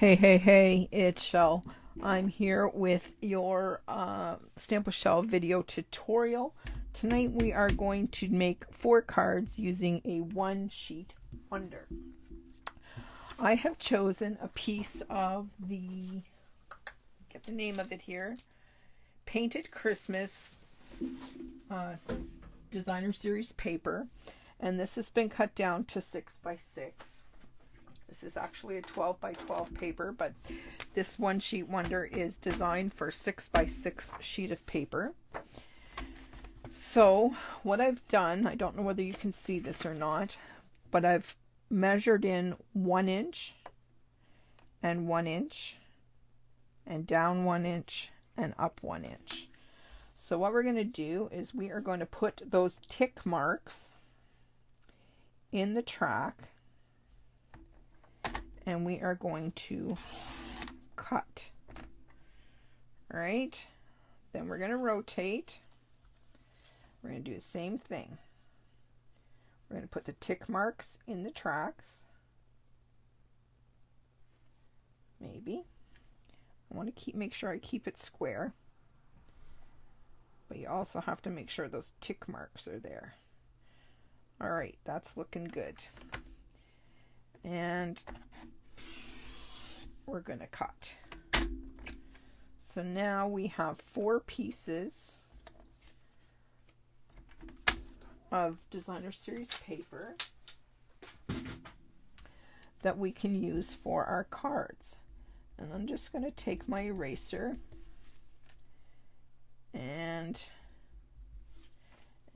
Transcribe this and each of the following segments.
Hey, it's Shel. I'm here with your Stamp with Shel video tutorial. Tonight we are going to make 4 cards using a one sheet wonder. I have chosen a piece of get the name of it here, Painted Christmas Designer Series paper, and this has been cut down to 6 by 6. This is actually a 12 by 12 paper, but this one sheet wonder is designed for 6 by 6 sheet of paper. So what I've done, I don't know whether you can see this or not, but I've measured in 1 inch and 1 inch and down 1 inch and up 1 inch. So what we're going to do is we are going to put those tick marks in the track, and we are going to cut. All right, then we're going to rotate. We're going to do the same thing. We're going to put the tick marks in the tracks. Maybe. I want to make sure I keep it square. But you also have to make sure those tick marks are there. All right, that's looking good. And we're going to cut. So now we have 4 pieces of Designer Series paper that we can use for our cards. And I'm just going to take my eraser and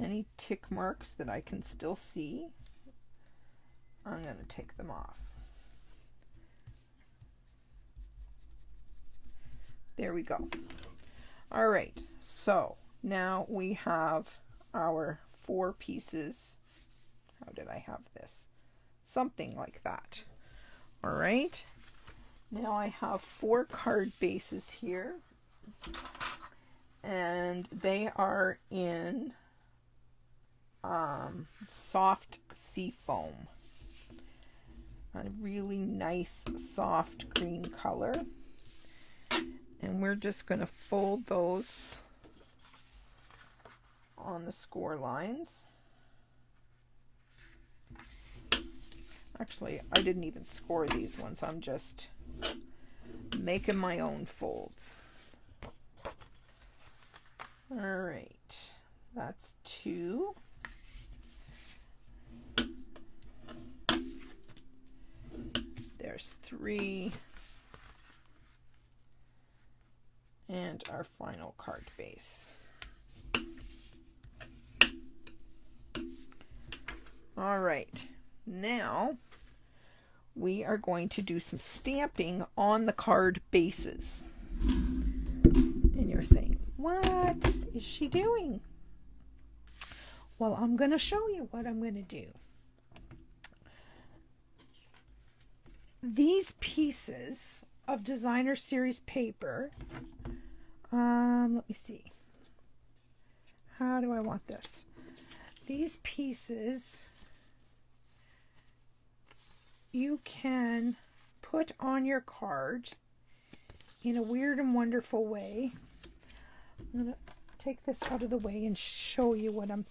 any tick marks that I can still see, I'm going to take them off. There we go. All right, so now we have our 4 pieces. How did I have this? Something like that. All right, now I have 4 card bases here, and they are in soft sea foam. A really nice soft green color, and we're just going to fold those on the score lines. Actually, I didn't even score these ones. I'm just making my own folds. All right, that's 2. There's 3, and our final card base. All right, now we are going to do some stamping on the card bases. And you're saying, what is she doing? Well, I'm going to show you what I'm going to do. These pieces of Designer Series paper, let me see. How do I want this? These pieces you can put on your card in a weird and wonderful way. I'm going to take this out of the way and show you what I'm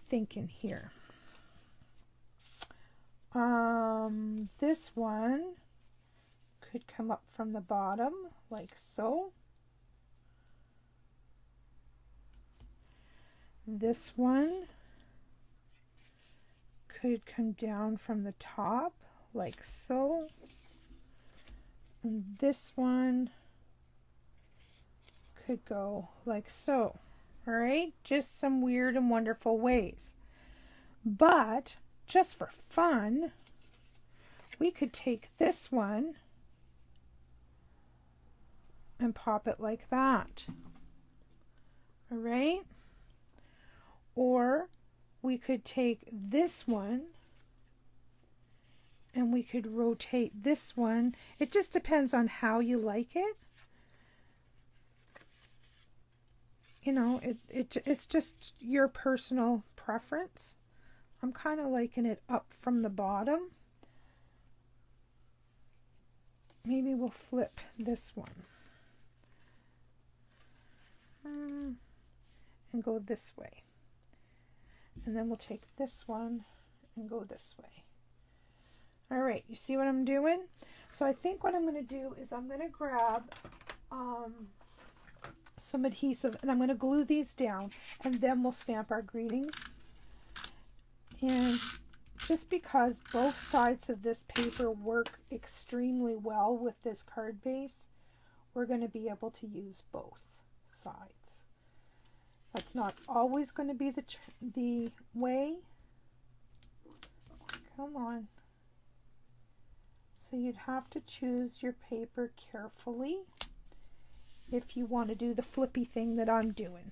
thinking here. This one could come up from the bottom like so. This one could come down from the top like so. And this one could go like so. All right, just some weird and wonderful ways. But just for fun, we could take this one and pop it like that. All right? Or we could take this one and we could rotate this one. It just depends on how you like it. You know, it's just your personal preference. I'm kind of liking it up from the bottom. maybe we'll flip this one and go this way. And then we'll take this one and go this way. All right, you see what I'm doing? So I think what I'm going to do is I'm going to grab some adhesive and I'm going to glue these down, and then we'll stamp our greetings. And just because both sides of this paper work extremely well with this card base, we're going to be able to use both sides. That's not always going to be the way. Come on. So you'd have to choose your paper carefully if you want to do the flippy thing that I'm doing.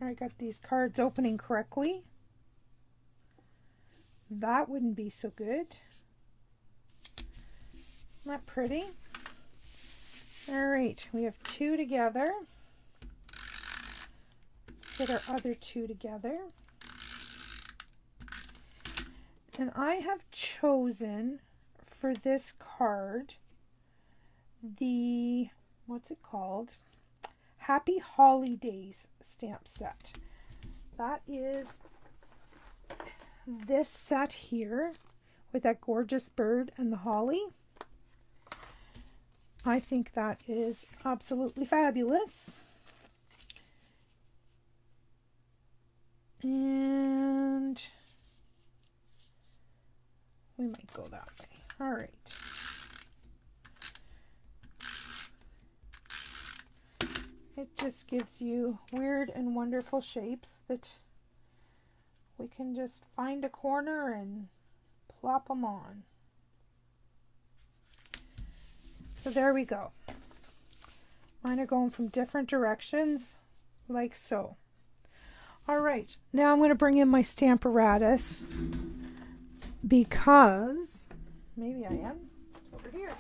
I got these cards opening correctly. That wouldn't be so good. Not pretty. All right, we have two together. Let's get our other two together. And I have chosen for this card the, what's it called? Happy Holidays stamp set. That is this set here with that gorgeous bird and the holly. I think that is absolutely fabulous. And we might go that way. All right. It just gives you weird and wonderful shapes that we can just find a corner and plop them on. So there we go. Mine are going from different directions, like so. All right, now I'm going to bring in my Stamparatus because, maybe I am, it's over here.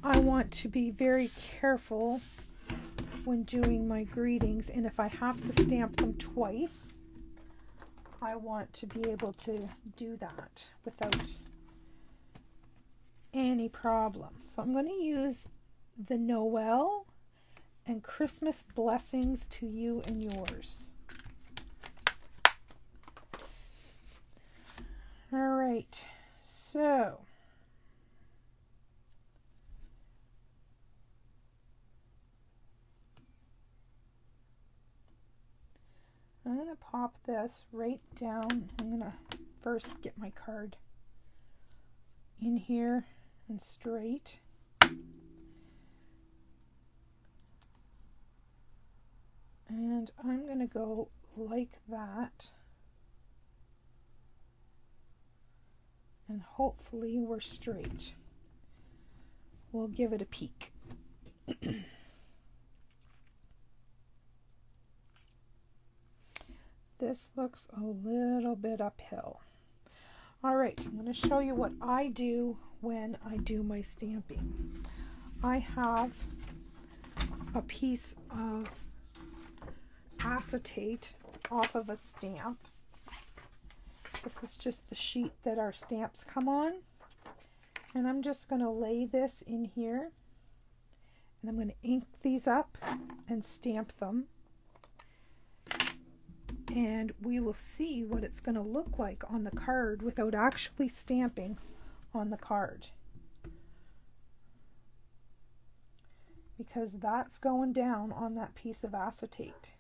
I want to be very careful when doing my greetings, and if I have to stamp them twice, I want to be able to do that without any problem. So I'm going to use the Noel and Christmas blessings to you and yours. All right, so I'm going to pop this right down. I'm going to first get my card in here and straight. And I'm going to go like that. And hopefully we're straight. We'll give it a peek. This looks a little bit uphill. All right, I'm going to show you what I do when I do my stamping. I have a piece of acetate off of a stamp. This is just the sheet that our stamps come on. And I'm just going to lay this in here. And I'm going to ink these up and stamp them. And we will see what it's going to look like on the card without actually stamping on the card. Because that's going down on that piece of acetate.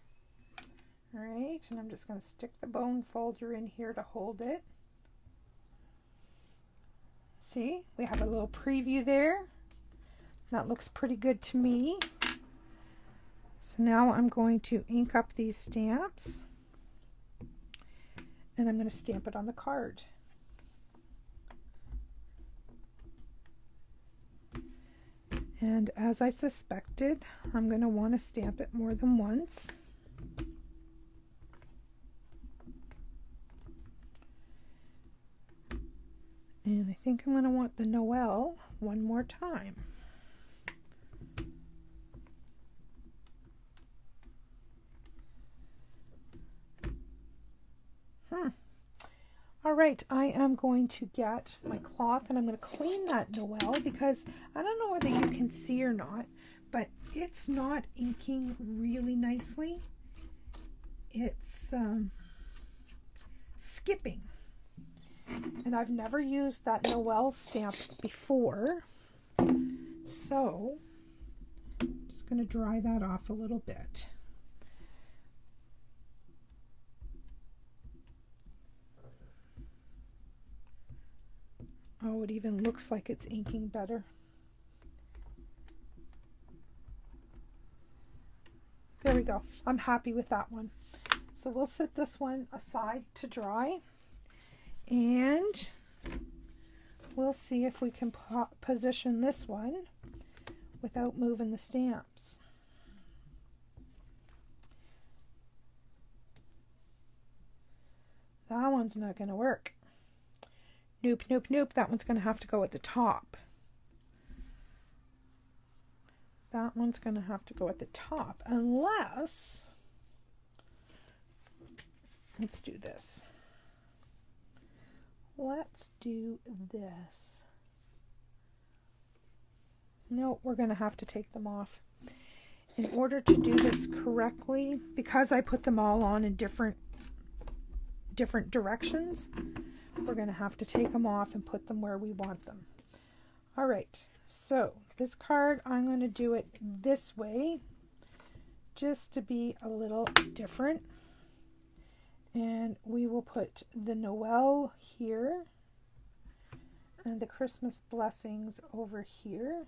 All right, and I'm just going to stick the bone folder in here to hold it. See, we have a little preview there. That looks pretty good to me. So now I'm going to ink up these stamps. And I'm going to stamp it on the card. And as I suspected, I'm going to want to stamp it more than once. And I think I'm going to want the Noel one more time. All right, I am going to get my cloth and I'm going to clean that Noel because I don't know whether you can see or not, but it's not inking really nicely. It's skipping. And I've never used that Noel stamp before, so I'm just going to dry that off a little bit. Oh, it even looks like it's inking better. There we go. I'm happy with that one. So we'll set this one aside to dry, and we'll see if we can position this one without moving the stamps. That one's not going to work. Nope, nope, nope. That one's going to have to go at the top. That one's going to have to go at the top unless, let's do this. Let's do this. No, we're going to have to take them off. In order to do this correctly, because I put them all on in different directions, we're going to have to take them off and put them where we want them. All right, so this card, I'm going to do it this way just to be a little different. And we will put the Noel here and the Christmas blessings over here.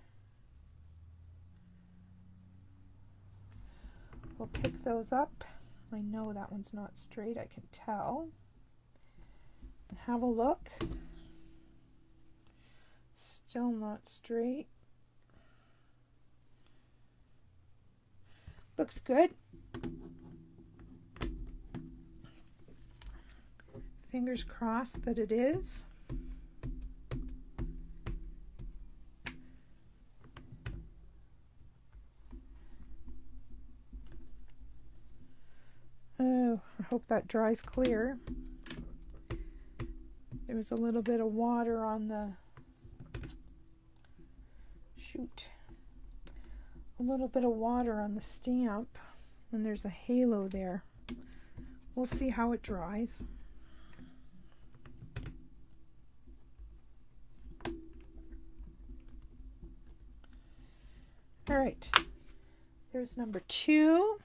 We'll pick those up. I know that one's not straight, I can tell. Have a look. Still not straight. Looks good. Fingers crossed that it is. Oh, I hope that dries clear. There was a little bit of water on the a little bit of water on the stamp, and there's a halo there. We'll see how it dries. All right, there's number 2.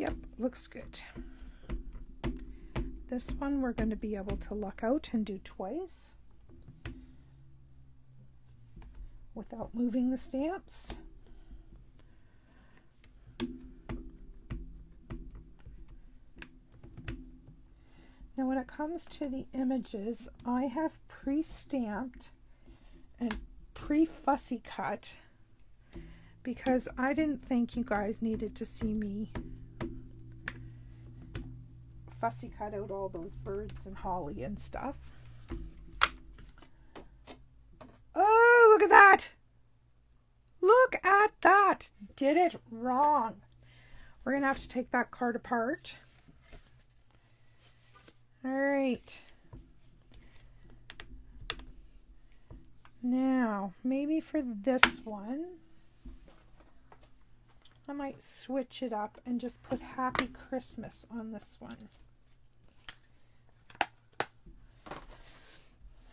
Yep, looks good. This one we're going to be able to luck out and do twice without moving the stamps. Now when it comes to the images, I have pre-stamped and pre-fussy cut because I didn't think you guys needed to see me fussy cut out all those birds and holly and stuff. Oh, look at that! Look at that! Did it wrong. We're gonna have to take that card apart. All right. Now, maybe for this one, I might switch it up and just put Happy Christmas on this one.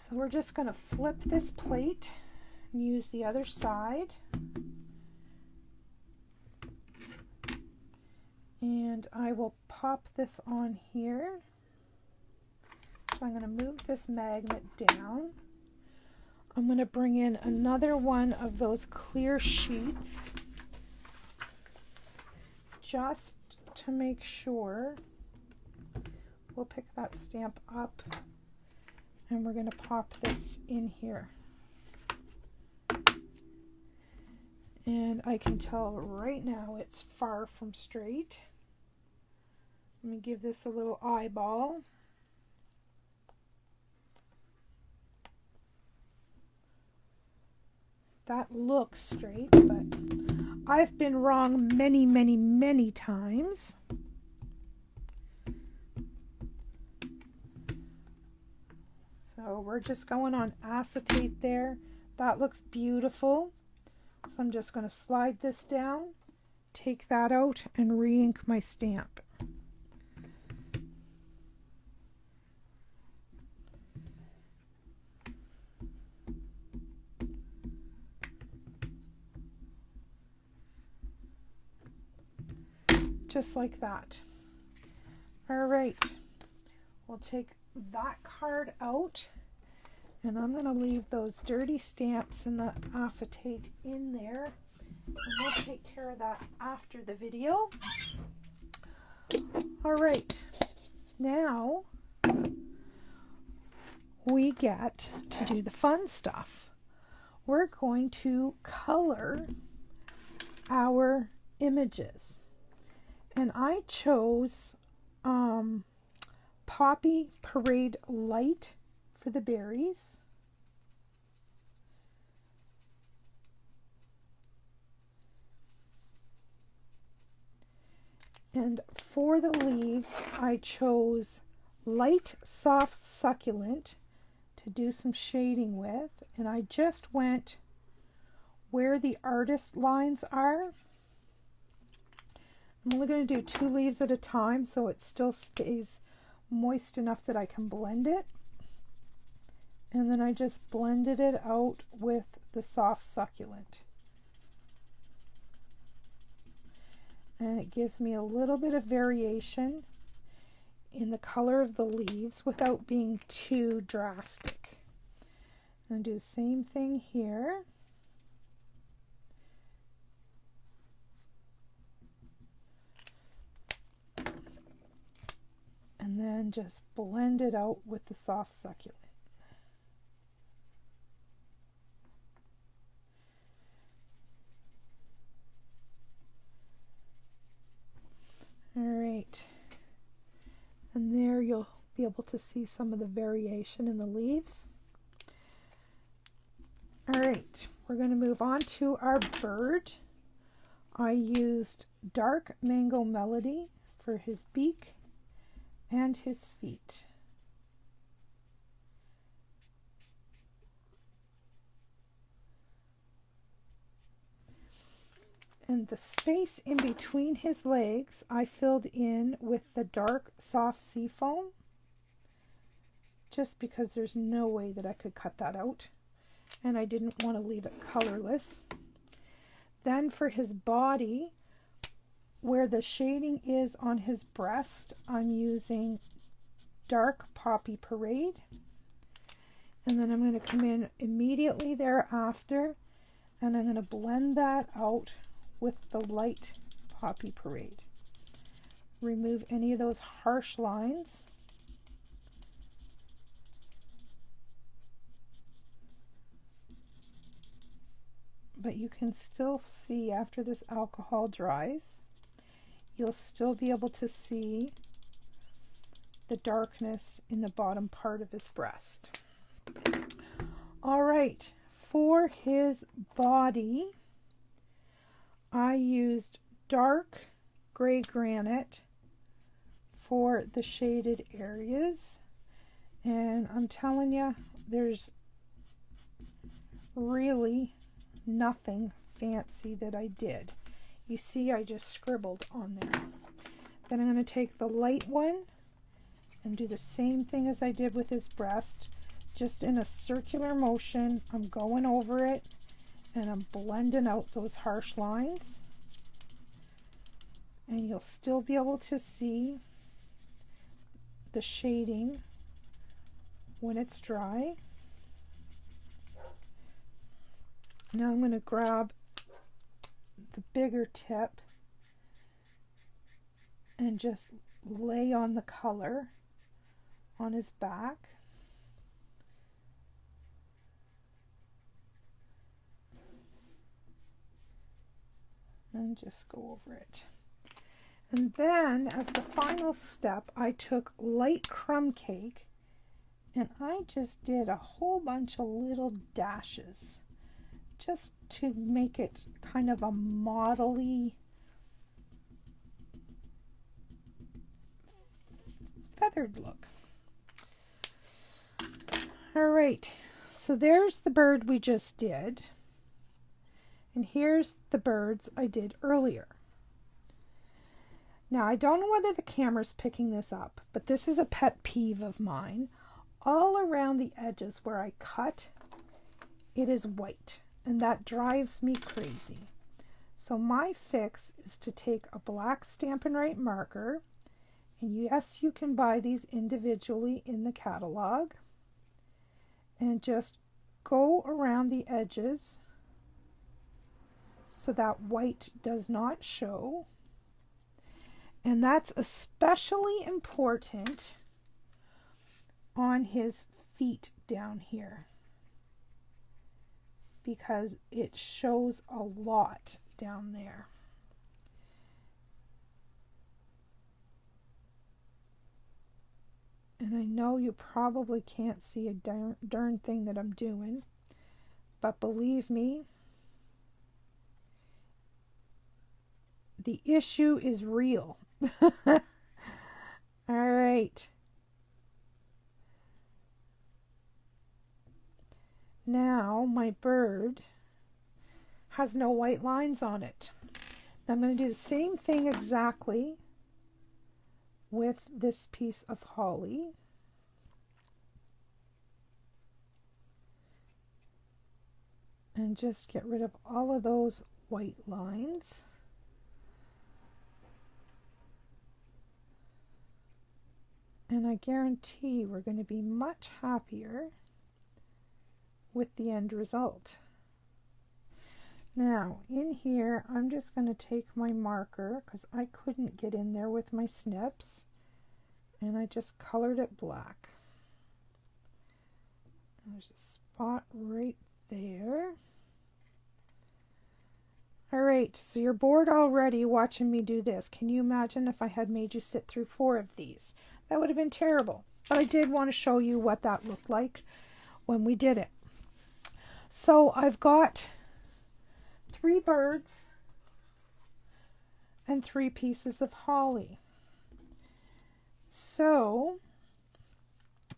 So we're just going to flip this plate and use the other side. And I will pop this on here. So I'm going to move this magnet down. I'm going to bring in another one of those clear sheets just to make sure we'll pick that stamp up and we're going to pop this in here. And I can tell right now it's far from straight. Let me give this a little eyeball. That looks straight, but I've been wrong many, many, many times. So we're just going on acetate there. That looks beautiful. So I'm just going to slide this down, take that out, and re-ink my stamp. Just like that. All right, we'll take that card out, and I'm going to leave those dirty stamps and the acetate in there, and we'll take care of that after the video. All right, now we get to do the fun stuff. We're going to color our images. And I chose Poppy Parade Light for the berries. And for the leaves, I chose Light Soft Succulent to do some shading with. And I just went where the artist lines are. I'm only going to do 2 leaves at a time so it still stays moist enough that I can blend it. And then I just blended it out with the soft succulent. And it gives me a little bit of variation in the color of the leaves without being too drastic. And do the same thing here. And then just blend it out with the soft succulent. All right. And there you'll be able to see some of the variation in the leaves. All right, we're going to move on to our bird. I used Dark Mango Melody for his beak and his feet. And the space in between his legs I filled in with the dark soft seafoam, just because there's no way that I could cut that out, and I didn't want to leave it colorless. Then for his body, where the shading is on his breast, I'm using Dark Poppy Parade. And then I'm going to come in immediately thereafter and I'm going to blend that out with the Light Poppy Parade. Remove any of those harsh lines. But you can still see after this alcohol dries, you'll still be able to see the darkness in the bottom part of his breast. All right, for his body, I used dark gray granite for the shaded areas. And I'm telling you, there's really nothing fancy that I did. You see, I just scribbled on there. Then I'm going to take the light one and do the same thing as I did with his breast, just in a circular motion. I'm going over it and I'm blending out those harsh lines. And you'll still be able to see the shading when it's dry. Now I'm going to grab the bigger tip and just lay on the color on his back. And just go over it. And then as the final step, I took light crumb cake and I just did a whole bunch of little dashes just to make it kind of a model-y feathered look. All right, so there's the bird we just did. And here's the birds I did earlier. Now, I don't know whether the camera's picking this up, but this is a pet peeve of mine. All around the edges where I cut, it is white, and that drives me crazy. So my fix is to take a black Stampin' Right marker, and yes, you can buy these individually in the catalog, and just go around the edges so that white does not show. And that's especially important on his feet down here because it shows a lot down there. And I know you probably can't see a darn thing that I'm doing, but believe me, the issue is real. All right. Now my bird has no white lines on it. Now I'm going to do the same thing exactly with this piece of holly. And just get rid of all of those white lines. And I guarantee we're going to be much happier with the end result. Now, in here, I'm just going to take my marker because I couldn't get in there with my snips, and I just colored it black. There's a spot right there. All right, so you're bored already watching me do this. Can you imagine if I had made you sit through 4 of these? That would have been terrible. But I did want to show you what that looked like when we did it. So I've got 3 birds and 3 pieces of holly. So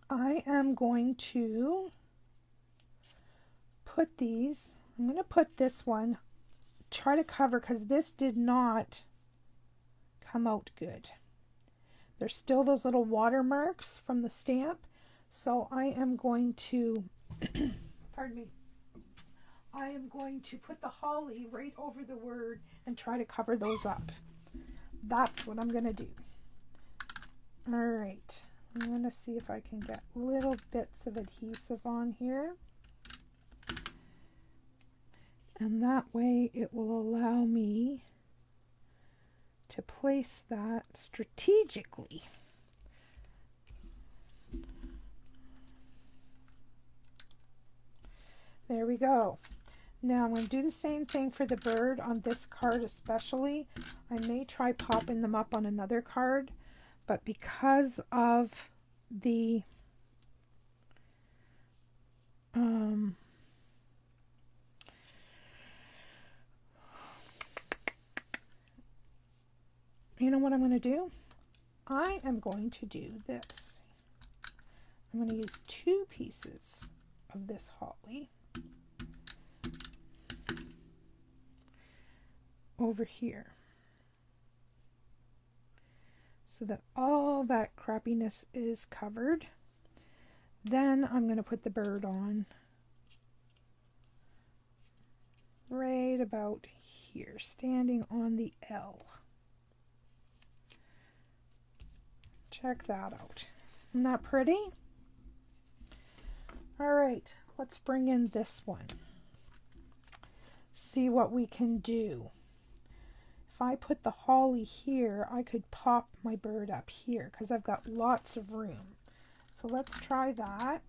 I am going to put these, I'm going to put this one, try to cover because this did not come out good. There's still those little watermarks from the stamp. So I am going to, pardon me, I am going to put the holly right over the word and try to cover those up. That's what I'm going to do. All right. I'm going to see if I can get little bits of adhesive on here. And that way it will allow me to place that strategically. There we go. Now I'm going to do the same thing for the bird on this card especially. I may try popping them up on another card, but because of the you know what I'm going to do? I am going to do this. I'm going to use 2 pieces of this holly over here so that all that crappiness is covered. Then I'm going to put the bird on right about here, standing on the L. Check that out. Isn't that pretty? All right, let's bring in this one. See what we can do. If I put the holly here, I could pop my bird up here because I've got lots of room. So let's try that.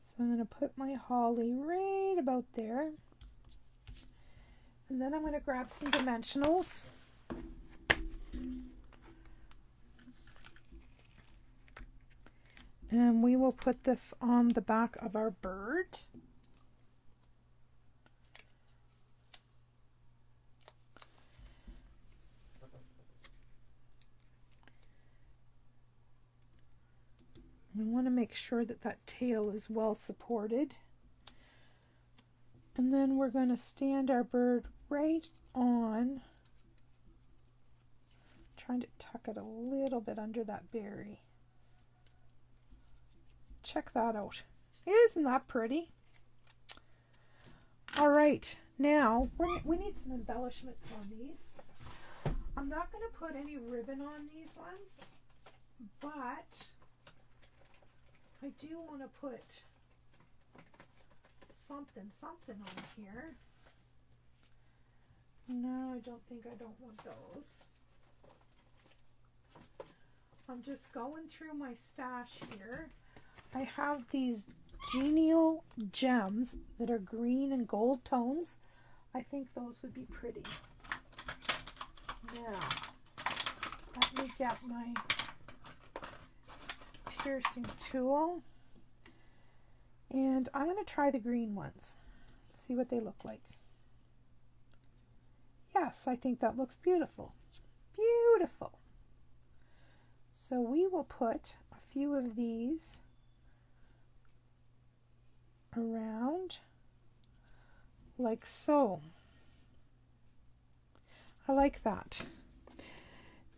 So I'm going to put my holly right about there. And then I'm going to grab some dimensionals. And we will put this on the back of our bird. We want to make sure that that tail is well supported. And then we're going to stand our bird right on, trying to tuck it a little bit under that berry. Check that out. Isn't that pretty? All right, now we need some embellishments on these. I'm not going to put any ribbon on these ones, but I do want to put something on here. No, I don't want those. I'm just going through my stash here. I have these genial gems that are green and gold tones. I think those would be pretty. Now, let me get my piercing tool. And I'm going to try the green ones. See what they look like. Yes, I think that looks beautiful. Beautiful. So we will put a few of these around like so. I like that.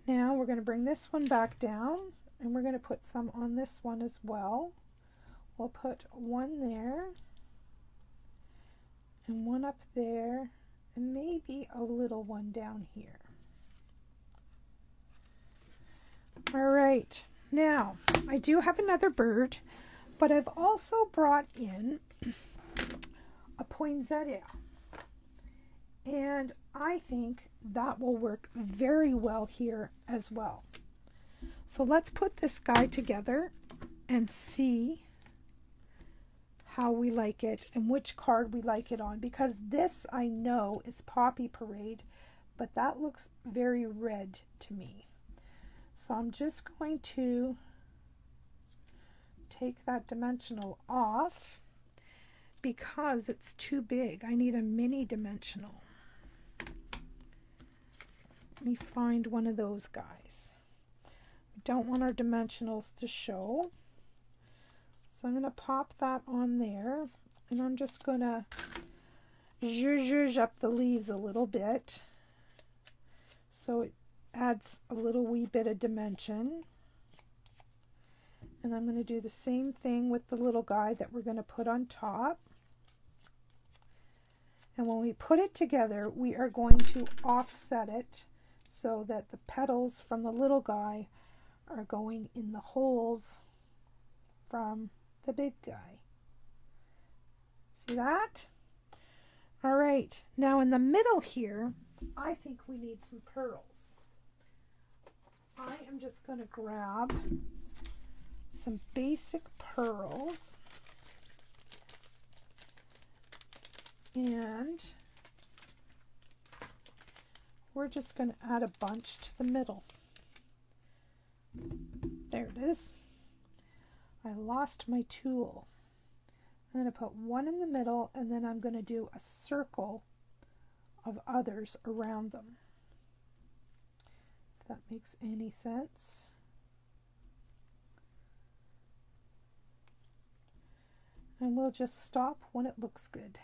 Now we're going to bring this one back down and we're going to put some on this one as well. We'll put one there and one up there and maybe a little one down here. All right, now I do have another bird, but I've also brought in a poinsettia, and I think that will work very well here as well. So let's put this guy together and see how we like it and which card we like it on, because this I know is Poppy Parade, but that looks very red to me. So I'm just going to take that dimensional off because it's too big. I need a mini dimensional. Let me find one of those guys. We don't want our dimensionals to show. So I'm going to pop that on there, and I'm just going to zhuzh up the leaves a little bit so it adds a little wee bit of dimension. And I'm going to do the same thing with the little guy that we're going to put on top. And when we put it together, we are going to offset it so that the petals from the little guy are going in the holes from the big guy. See that? All right, now in the middle here, I think we need some pearls. I am just going to grab some basic pearls and we're just going to add a bunch to the middle. There it is. I lost my tool. I'm going to put one in the middle and then I'm going to do a circle of others around them. If that makes any sense. And we'll just stop when it looks good.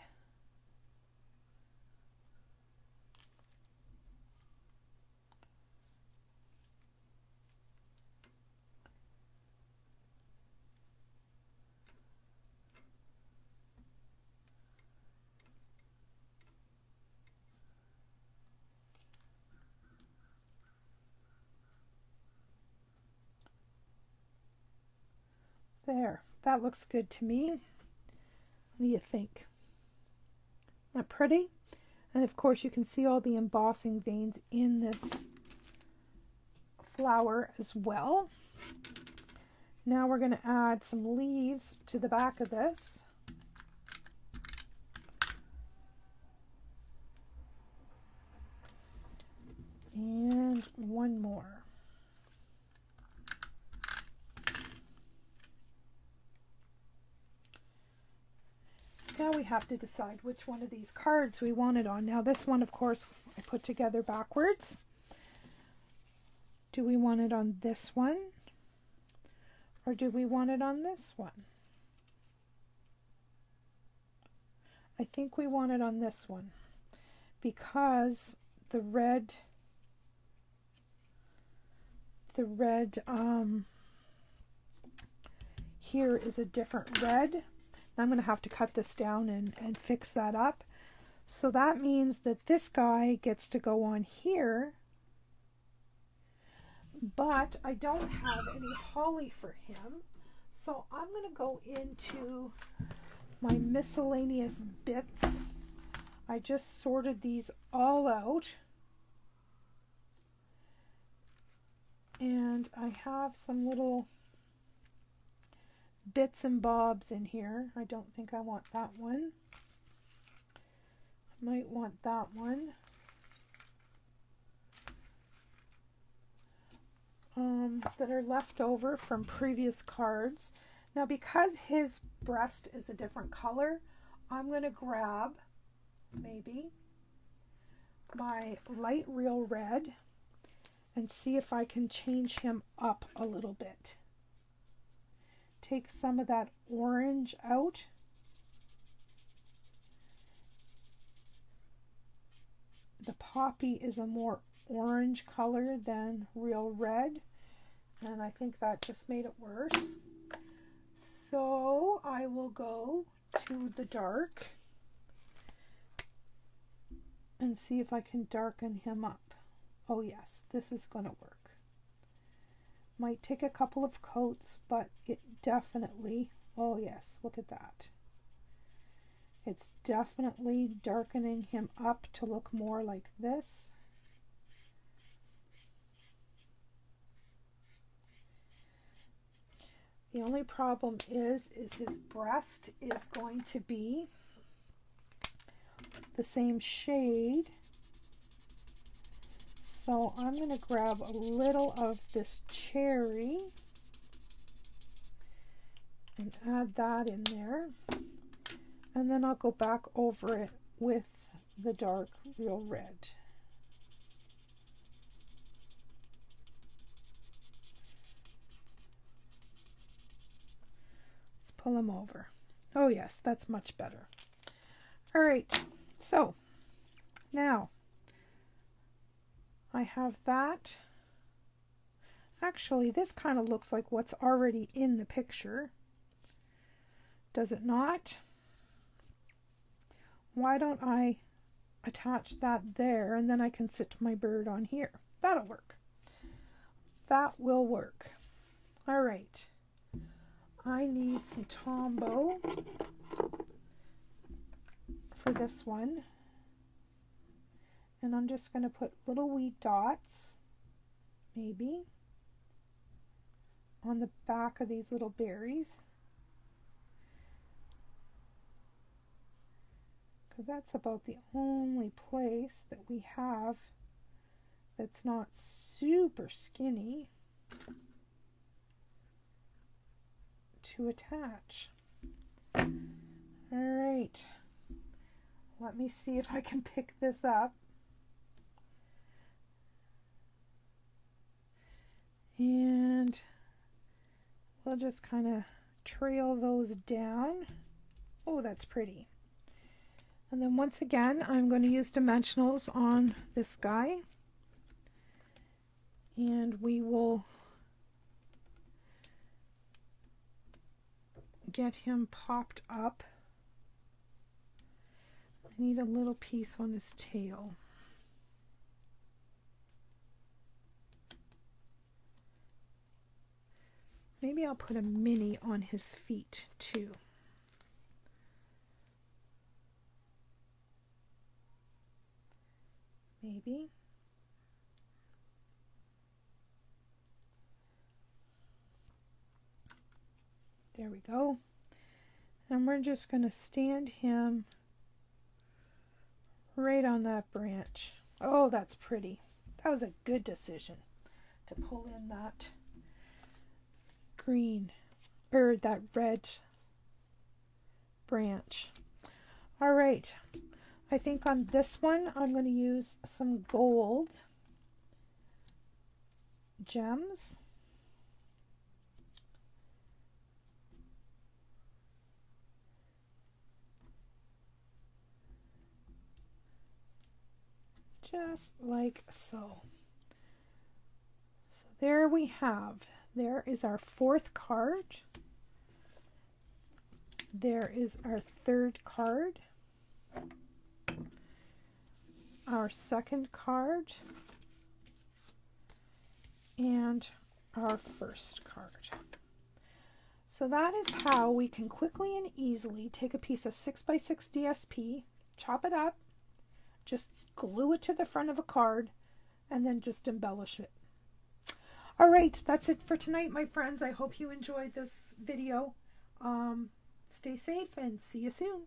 There, that looks good to me. What do you think? Not pretty? And of course you can see all the embossing veins in this flower as well. Now we're going to add some leaves to the back of this. And one more. Now we have to decide which one of these cards we want it on. Now this one, of course, I put together backwards. Do we want it on this one? Or do we want it on this one? I think we want it on this one because the red here is a different red. I'm going to have to cut this down and fix that up. So that means that this guy gets to go on here, but I don't have any holly for him. So I'm going to go into my miscellaneous bits. I just sorted these all out. And I have some little bits and bobs in here. I don't think I want that one. I might want that one. That are left over from previous cards. Now because his breast is a different color, I'm going to grab maybe my light real red and see if I can change him up a little bit. Take some of that orange out. The poppy is a more orange color than real red, and I think that just made it worse. So I will go to the dark and see if I can darken him up. Oh yes, this is going to work. Might take a couple of coats, but it definitely, oh yes, look at that. It's definitely darkening him up to look more like this. The only problem is his breast is going to be the same shade. So I'm going to grab a little of this cherry and add that in there. And then I'll go back over it with the dark real red. Let's pull them over. Oh yes, that's much better. All right, so now I have that. Actually, this kind of looks like what's already in the picture. Does it not? Why don't I attach that there and then I can sit my bird on here? That'll work. That will work. All right. I need some Tombow for this one. And I'm just going to put little wee dots, maybe, on the back of these little berries. Because that's about the only place that we have that's not super skinny to attach. All right. Let me see if I can pick this up. And we'll just kind of trail those down. Oh, that's pretty. And then once again, I'm going to use dimensionals on this guy. And we will get him popped up. I need a little piece on his tail. Maybe I'll put a mini on his feet too. maybe. There we go. And we're just going to stand him right on that branch. Oh, that's pretty. That was a good decision to pull in that green, or that red branch. All right. I think on this one, I'm going to use some gold gems. Just like so. So there we have, there is our fourth card. There is our third card. Our second card. And our first card. So that is how we can quickly and easily take a piece of 6x6 DSP, chop it up, just glue it to the front of a card, and then just embellish it. All right, that's it for tonight, my friends. I hope you enjoyed this video. Stay safe and see you soon.